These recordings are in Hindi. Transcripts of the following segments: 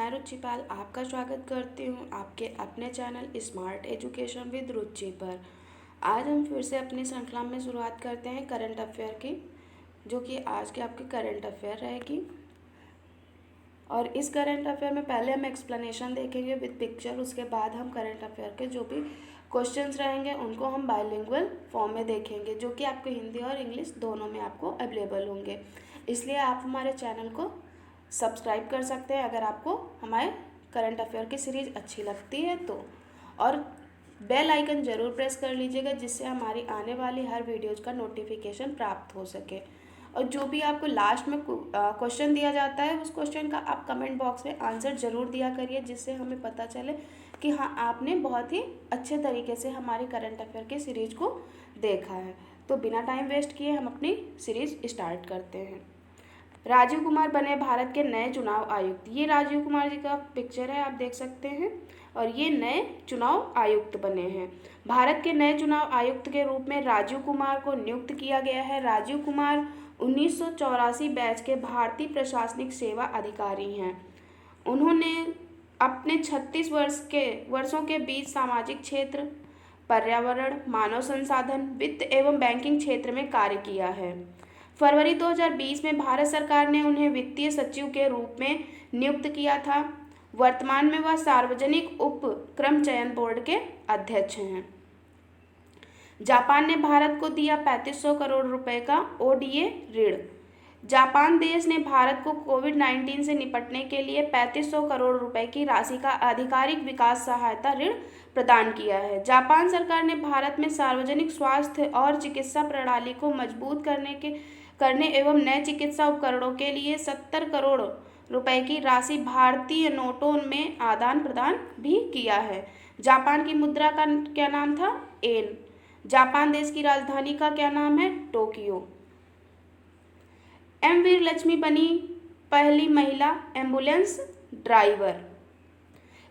मैं रुचि पाल आपका स्वागत करती हूँ आपके अपने चैनल स्मार्ट एजुकेशन विद रुचि पर। आज हम फिर से अपनी श्रृंखला में शुरुआत करते हैं करंट अफेयर की, जो कि आज के आपके करंट अफेयर रहेगी। और इस करंट अफेयर में पहले हम एक्सप्लेनेशन देखेंगे विद पिक्चर, उसके बाद हम करंट अफेयर के जो भी क्वेश्चंस रहेंगे उनको हम बाइलिंगुअल फॉर्म में देखेंगे, जो कि आपको हिंदी और इंग्लिश दोनों में आपको अवेलेबल होंगे। इसलिए आप हमारे चैनल को सब्सक्राइब कर सकते हैं अगर आपको हमारे करंट अफेयर की सीरीज़ अच्छी लगती है तो, और बेल आइकन ज़रूर प्रेस कर लीजिएगा जिससे हमारी आने वाली हर वीडियोज़ का नोटिफिकेशन प्राप्त हो सके। और जो भी आपको लास्ट में क्वेश्चन दिया जाता है उस क्वेश्चन का आप कमेंट बॉक्स में आंसर ज़रूर दिया करिए, जिससे हमें पता चले कि हाँ आपने बहुत ही अच्छे तरीके से हमारी करंट अफेयर की सीरीज़ को देखा है। तो बिना टाइम वेस्ट किए हम अपनी सीरीज़ स्टार्ट करते हैं। राजीव कुमार बने भारत के नए चुनाव आयुक्त। ये राजीव कुमार जी का पिक्चर है, आप देख सकते हैं, और ये नए चुनाव आयुक्त बने हैं। भारत के नए चुनाव आयुक्त के रूप में राजीव कुमार को नियुक्त किया गया है। राजीव कुमार 1984 बैच के भारतीय प्रशासनिक सेवा अधिकारी हैं। उन्होंने अपने 36 वर्षों के बीच सामाजिक क्षेत्र, पर्यावरण, मानव संसाधन, वित्त एवं बैंकिंग क्षेत्र में कार्य किया है। फरवरी 2020 में भारत सरकार ने उन्हें वित्तीय सचिव के रूप में नियुक्त किया था। वर्तमान में वह सार्वजनिक उपक्रम चयन बोर्ड के अध्यक्ष हैं। जापान ने भारत को दिया 3500 करोड़ रुपए का ओडीए ऋण। जापान देश ने भारत को कोविड-19 से निपटने के लिए 3500 करोड़ रुपए की राशि का आधिकारिक विकास सहायता ऋण प्रदान किया है। जापान सरकार ने भारत में सार्वजनिक स्वास्थ्य और चिकित्सा प्रणाली को मजबूत करने एवं नए चिकित्सा उपकरणों के लिए 70 करोड़ रुपए की राशि भारतीय नोटों में आदान प्रदान भी किया है। जापान की मुद्रा का क्या नाम था? येन। जापान देश की राजधानी का क्या नाम है? टोक्यो। एम वीर लक्ष्मी बनी पहली महिला एम्बुलेंस ड्राइवर।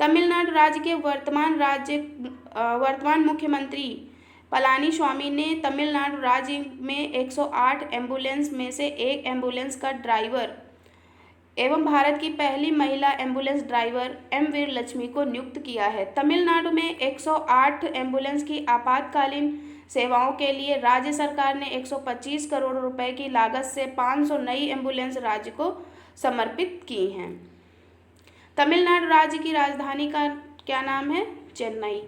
तमिलनाडु राज्य के वर्तमान मुख्यमंत्री पलानीस्वामी ने तमिलनाडु राज्य में 108 एम्बुलेंस में से एक एम्बुलेंस का ड्राइवर एवं भारत की पहली महिला एम्बुलेंस ड्राइवर एम वीर लक्ष्मी को नियुक्त किया है। तमिलनाडु में 108 एम्बुलेंस की आपातकालीन सेवाओं के लिए राज्य सरकार ने 125 करोड़ रुपए की लागत से 500 नई एम्बुलेंस राज्य को समर्पित की हैं। तमिलनाडु राज्य की राजधानी का क्या नाम है? चेन्नई।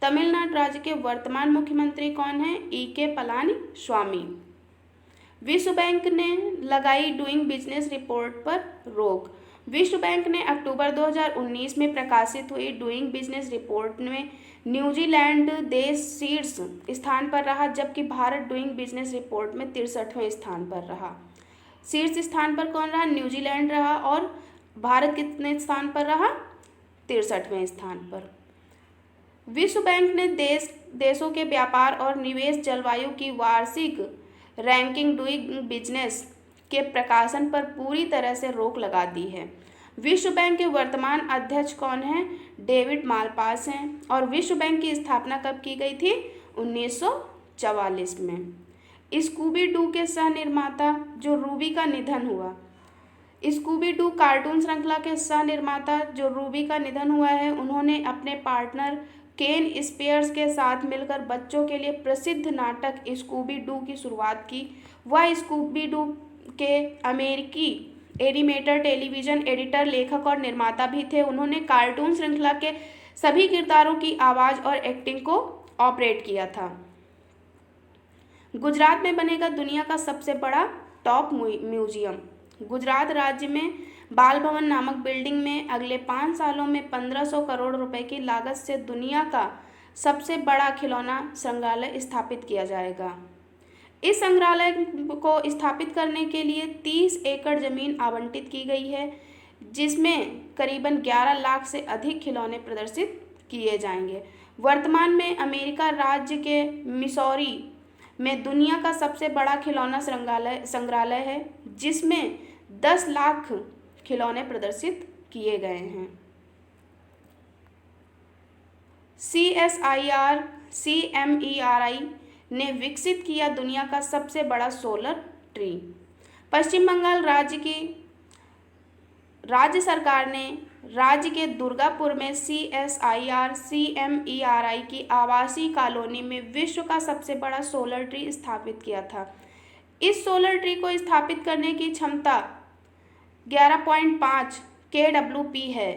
तमिलनाडु राज्य के वर्तमान मुख्यमंत्री कौन हैं? E.K. पलानीस्वामी। विश्व बैंक ने लगाई डूइंग बिजनेस रिपोर्ट पर रोक। विश्व बैंक ने अक्टूबर 2019 में प्रकाशित हुई डूइंग बिजनेस रिपोर्ट में न्यूजीलैंड देश शीर्ष स्थान पर रहा, जबकि भारत डूइंग बिजनेस रिपोर्ट में 63वें स्थान पर रहा। शीर्ष स्थान पर कौन रहा? न्यूजीलैंड रहा। और भारत कितने स्थान पर रहा? 63वें स्थान पर। विश्व बैंक ने देशों के व्यापार और निवेश जलवायु की वार्षिक रैंकिंग डूइंग बिजनेस के प्रकाशन पर पूरी तरह से रोक लगा दी है। विश्व बैंक के वर्तमान अध्यक्ष कौन हैं? डेविड मालपास हैं। और विश्व बैंक की स्थापना कब की गई थी? 1944 में। स्कूबी डू के सह निर्माता जो रूबी का निधन हुआ। स्कूबी डू कार्टून श्रृंखला के सह निर्माता जो रूबी का निधन हुआ है, उन्होंने अपने पार्टनर केन स्पेयर्स के साथ मिलकर बच्चों के लिए प्रसिद्ध नाटक स्कूबी डू की शुरुआत की। वह स्कूबी डू के अमेरिकी एनिमेटर, टेलीविज़न एडिटर, लेखक और निर्माता भी थे। उन्होंने कार्टून श्रृंखला के सभी किरदारों की आवाज़ और एक्टिंग को ऑपरेट किया था। गुजरात में बनेगा दुनिया का सबसे बड़ा टॉप म्यूजियम। गुजरात राज्य में बाल भवन नामक बिल्डिंग में अगले 5 सालों में 1500 करोड़ रुपए की लागत से दुनिया का सबसे बड़ा खिलौना संग्रहालय स्थापित किया जाएगा। इस संग्रहालय को स्थापित करने के लिए 30 एकड़ जमीन आवंटित की गई है, जिसमें करीबन 11 लाख से अधिक खिलौने प्रदर्शित किए जाएंगे। वर्तमान में अमेरिका राज्य के मिसौरी में दुनिया का सबसे बड़ा खिलौना संग्रहालय है, जिसमें 10 लाख खिलौने प्रदर्शित किए गए हैं। CSIR-CMERI ने विकसित किया दुनिया का सबसे बड़ा सोलर ट्री। पश्चिम बंगाल राज्य सरकार ने राज्य के दुर्गापुर में CSIR CMERI की आवासीय कॉलोनी में विश्व का सबसे बड़ा सोलर ट्री स्थापित किया था। इस सोलर ट्री को स्थापित करने की क्षमता 11.5 kWp है।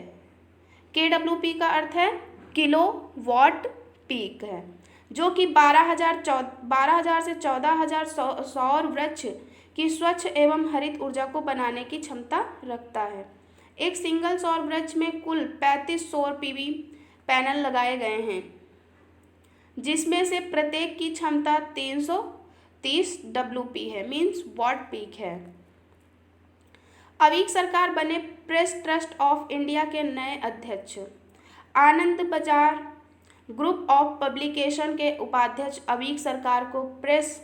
kWp का अर्थ है किलो वाट पीक है, जो कि 12,000 से 14,000 सौर वृक्ष की स्वच्छ एवं हरित ऊर्जा को बनाने की क्षमता रखता है। एक सिंगल सौर वृक्ष में कुल 35 सौर PV पैनल लगाए गए हैं, जिसमें से प्रत्येक की क्षमता 330 WP है, मीन्स वाट पीक है। अवीक सरकार बने प्रेस ट्रस्ट ऑफ इंडिया के नए अध्यक्ष। आनंद बाजार ग्रुप ऑफ पब्लिकेशन के उपाध्यक्ष अवीक सरकार को प्रेस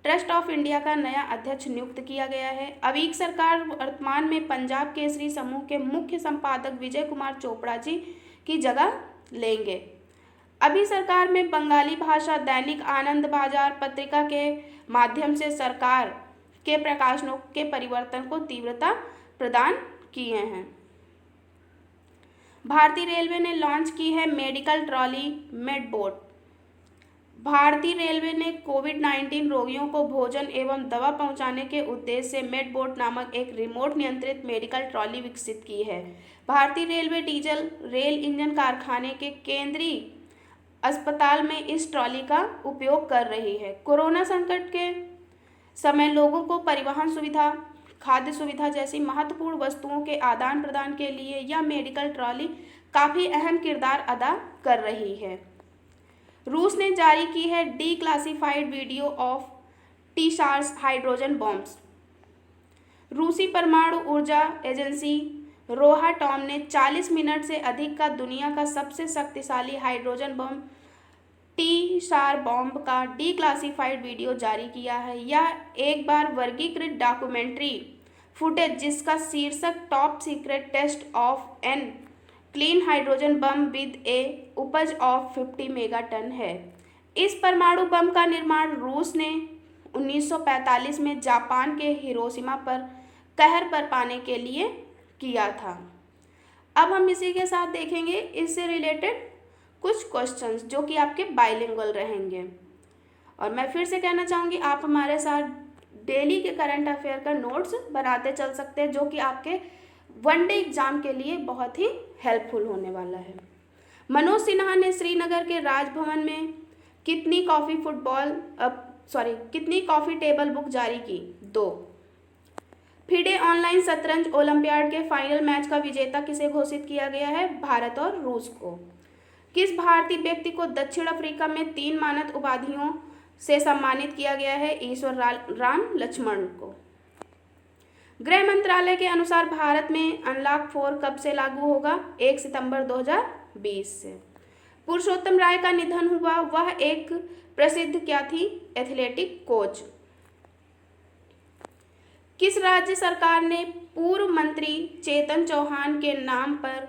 ट्रस्ट ऑफ इंडिया का नया अध्यक्ष नियुक्त किया गया है। अवीक सरकार वर्तमान में पंजाब केसरी समूह के मुख्य संपादक विजय कुमार चोपड़ा जी की जगह लेंगे। अभी सरकार में बंगाली भाषा दैनिक आनंद बाजार पत्रिका के माध्यम से सरकार के प्रकाशनों के परिवर्तन को तीव्रता प्रदान किए हैं। भारतीय रेलवे ने लॉन्च की है मेडिकल ट्रॉली मेडबोट। भारतीय रेलवे ने कोविड-19 रोगियों को भोजन एवं दवा पहुंचाने के उद्देश्य से मेडबोट नामक एक रिमोट नियंत्रित मेडिकल ट्रॉली विकसित की है। भारतीय रेलवे डीजल रेल इंजन कारखाने के केंद्रीय अस्पताल में इस ट्रॉली का उपयोग कर रही है। कोरोना संकट के समय लोगों को परिवहन सुविधा, खाद्य सुविधा जैसी महत्वपूर्ण वस्तुओं के आदान प्रदान के लिए यह मेडिकल ट्रॉली काफ़ी अहम किरदार अदा कर रही है। रूस ने जारी की है declassified video of टीसार्स hydrogen bombs. रूसी परमाणु ऊर्जा एजेंसी रोहाटॉम ने 40 मिनट से अधिक का दुनिया का सबसे शक्तिशाली हाइड्रोजन बम टीसार बॉम्ब का डिक्लासिफाइड वीडियो जारी किया है। यह एक बार वर्गीकृत डॉक्यूमेंट्री फुटेज जिसका शीर्षक top secret test of an clean hydrogen bomb with a उपज ऑफ 50 मेगाटन है। इस परमाणु बम का निर्माण रूस ने 1945 में जापान के हिरोशिमा पर कहर बरपाने के लिए किया था। अब हम इसी के साथ देखेंगे इससे रिलेटेड कुछ क्वेश्चंस जो कि आपके बाइलिंगुअल रहेंगे। और मैं फिर से कहना चाहूँगी आप हमारे साथ डेली के करंट अफेयर का नोट्स बनाते चल सकते हैं, जो कि आपके वनडे एग्जाम के लिए बहुत ही हेल्पफुल होने वाला है। मनोज सिन्हा ने श्रीनगर के राजभवन में कितनी कॉफ़ी टेबल बुक जारी की? 2। फिडे ऑनलाइन शतरंज ओलंपियाड के फाइनल मैच का विजेता किसे घोषित किया गया है? भारत और रूस को। किस भारतीय व्यक्ति को दक्षिण अफ्रीका में 3 मानद उपाधियों से सम्मानित किया गया है? ईश्वर राम लक्ष्मण को। गृह मंत्रालय के अनुसार भारत में अनलॉक 4 कब से लागू होगा? 1 सितंबर 2020 से। पुरुषोत्तम राय का निधन हुआ, वह एक प्रसिद्ध क्या थी? Athletic coach. किस राज्य सरकार ने पूर्व मंत्री चेतन चौहान के नाम पर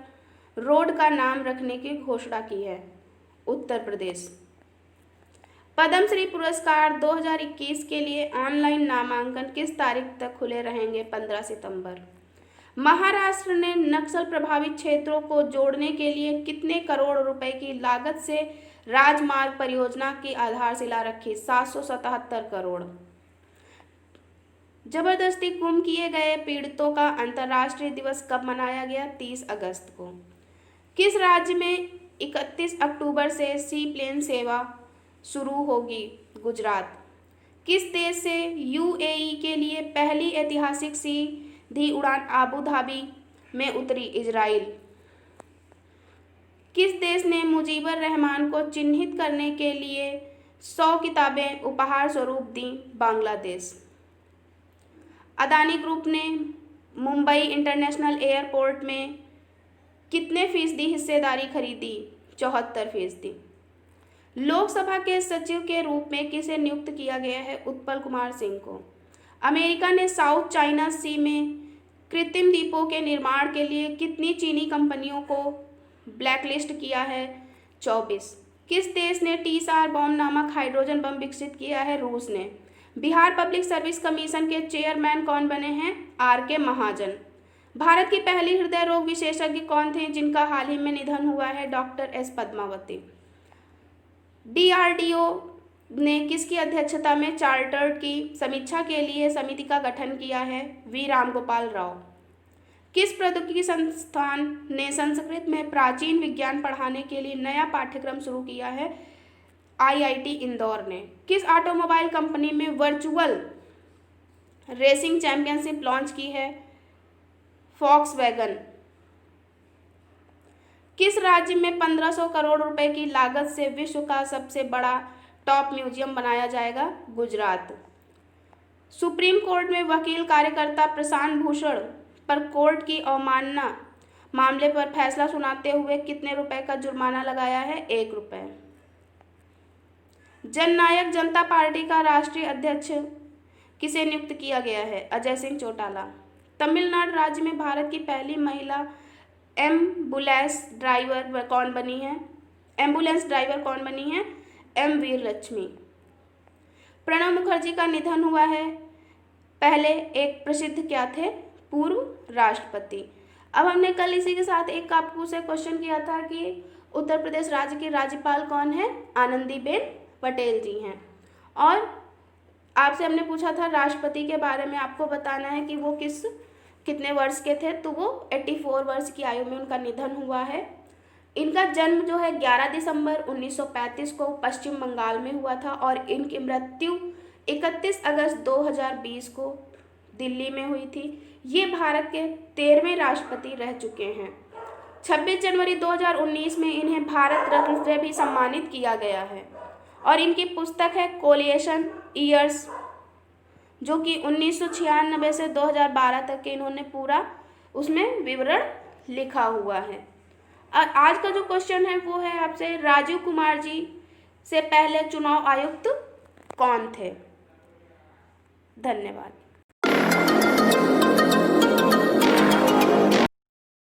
रोड का नाम रखने की घोषणा की है? उत्तर प्रदेश। पद्मश्री पुरस्कार 2021 के लिए ऑनलाइन नामांकन किस तारीख तक खुले रहेंगे? 15 सितंबर। महाराष्ट्र ने नक्सल प्रभावित क्षेत्रों को जोड़ने के लिए कितने करोड़ रुपए की लागत से राजमार्ग परियोजना की आधारशिला रखी? 777 करोड़। जबरदस्ती गुम किए गए पीड़ितों का अंतर्राष्ट्रीय दिवस कब मनाया गया? 30 अगस्त को। किस राज्य में 31 अक्टूबर से सी प्लेन सेवा शुरू होगी? गुजरात। किस देश से UAE के लिए पहली ऐतिहासिक सीधी उड़ान आबू धाबी में उतरी? इजराइल। किस देश ने मुजीबर रहमान को चिन्हित करने के लिए 100 किताबें उपहार स्वरूप दी? बांग्लादेश। अदानी ग्रुप ने मुंबई इंटरनेशनल एयरपोर्ट में कितने फीसदी हिस्सेदारी खरीदी? 74%। लोकसभा के सचिव के रूप में किसे नियुक्त किया गया है? उत्पल कुमार सिंह को। अमेरिका ने साउथ चाइना सी में कृत्रिम द्वीपों के निर्माण के लिए कितनी चीनी कंपनियों को ब्लैकलिस्ट किया है? 24। किस देश ने टीसार बॉम्ब नामक हाइड्रोजन बम विकसित किया है? रूस ने। बिहार पब्लिक सर्विस कमीशन के चेयरमैन कौन बने हैं? RK महाजन। भारत की पहली हृदय रोग विशेषज्ञ कौन थे जिनका हाल ही में निधन हुआ है? Doctor S Padmavati. डीआरडीओ ने किसकी अध्यक्षता में चार्टर्ड की समीक्षा के लिए समिति का गठन किया है? वी रामगोपाल राव। किस प्रौद्योगिकी संस्थान ने संस्कृत में प्राचीन विज्ञान पढ़ाने के लिए नया पाठ्यक्रम शुरू किया है? आईआईटी इंदौर ने। किस ऑटोमोबाइल कंपनी में वर्चुअल रेसिंग चैंपियनशिप लॉन्च की है? वैगन। किस राज्य में 1500 करोड़ रुपए की लागत से विश्व का सबसे बड़ा टॉप म्यूजियम बनाया जाएगा? गुजरात। सुप्रीम कोर्ट में वकील कार्यकर्ता प्रशांत भूषण पर कोर्ट की अवमानना मामले पर फैसला सुनाते हुए कितने रुपए का जुर्माना लगाया है? 1 रुपये। जननायक जनता पार्टी का राष्ट्रीय अध्यक्ष किसे नियुक्त किया गया है? अजय सिंह चौटाला। तमिलनाडु राज्य में भारत की पहली महिला एम्बुलेंस ड्राइवर कौन बनी है? एम वीर लक्ष्मी। प्रणब मुखर्जी का निधन हुआ है। पहले एक प्रसिद्ध क्या थे? पूर्व राष्ट्रपति। अब हमने कल इसी के साथ एक आपको से क्वेश्चन किया था कि उत्तर प्रदेश राज्य की राज्यपाल कौन है? आनंदीबेन पटेल जी हैं। और आपसे हमने पूछा था राष्ट्रपति के बारे में आपको बताना है कि वो कितने वर्ष के थे, तो वो 84 वर्ष की आयु में उनका निधन हुआ है। इनका जन्म जो है 11 दिसंबर 1935 को पश्चिम बंगाल में हुआ था और इनकी मृत्यु 31 अगस्त 2020 को दिल्ली में हुई थी। ये भारत के 13वें राष्ट्रपति रह चुके हैं। 26 जनवरी 2019 में इन्हें भारत रत्न से भी सम्मानित किया गया है और इनकी पुस्तक है कोलिएशन ईयर्स, जो कि 1996 से 2012 तक के इन्होंने पूरा उसमें विवरण लिखा हुआ है। और आज का जो क्वेश्चन है वो है आपसे, राजीव कुमार जी से पहले चुनाव आयुक्त कौन थे? धन्यवाद।